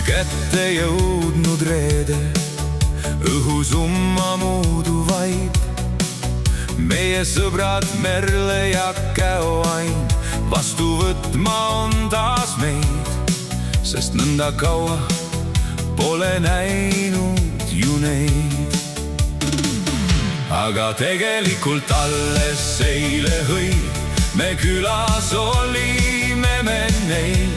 kätte jõudnud reede, õhusumma muudu vaib. Meie sõbrad Merle ja Käo Ain vastu võtma on taas meid, sest nõnda kaua pole näinud ju neid. Aga tegelikult alles eile hõi me külas olime me neil.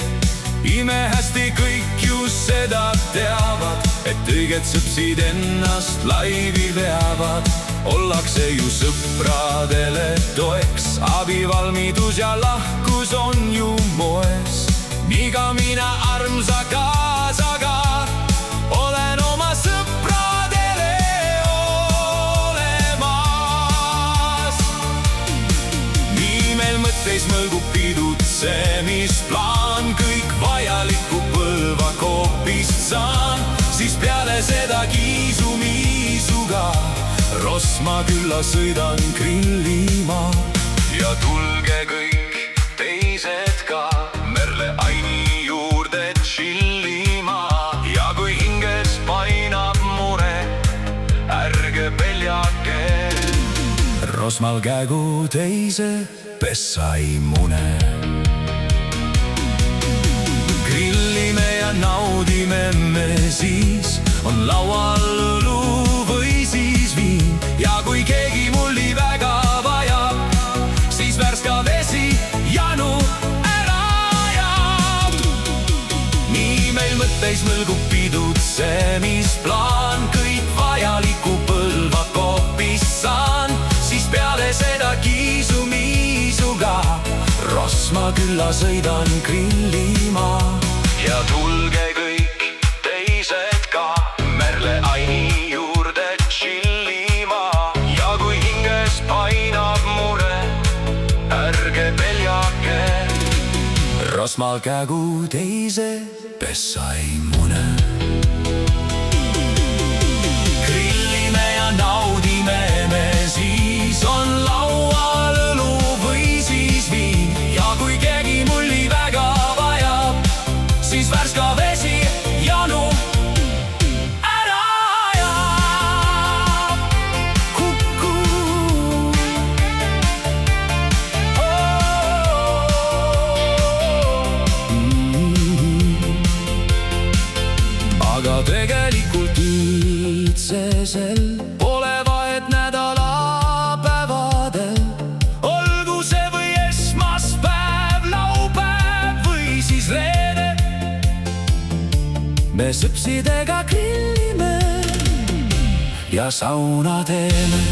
Imehästi kõik just seda teavad, et õiged sõpsid ennast laivi veavad. Ollakse ju sõpradele toeks, abivalmidus ja lahkus on ju moes. Nii ka mina armsa kaasaga olen oma sõpradele olemas. Nii meil mõtteis mõlgub pidutsemisplaan, kõik vajaliku Põlva koopist saan. Siis peale seda kiisu-miisuga Rosma külla sõidan grillima. Ja tulge kõik teised ka Merle Aini juurde chillima. Ja kui hinges painab mure, ärge peljake, Rosmal kägu teise pessa ei mune. Grillime ja naudime me siis, on laual õlu või siis viin. Ja kui keegi mulli väga vajab, siis värska vesi janu ära ajab. Nii meil mõtteis mõlgub pidutsemisplaan, kõik vajaliku Põlva koopist saan. Siis peale seda kiisu-miisuga Rosma külla sõidan grillima. Ja tulge kõik teised ka Merle Aini juurde chillima. Ja kui hinges painab mure, ärge peljake, Rosmal kägu teise pessa ei mune. Grillime ja naudime me siis, on laual õlu või siis viin. Ja kui keegi mulli väga vajab, siis värska vesi janu ära ajab. Kuku. Aga tegelikult üldse sel pole vahet nädalapäevadel. Olgu see või esmaspäev, laupäev või siis reede. Me sõpsidega grillime ja sauna teeme.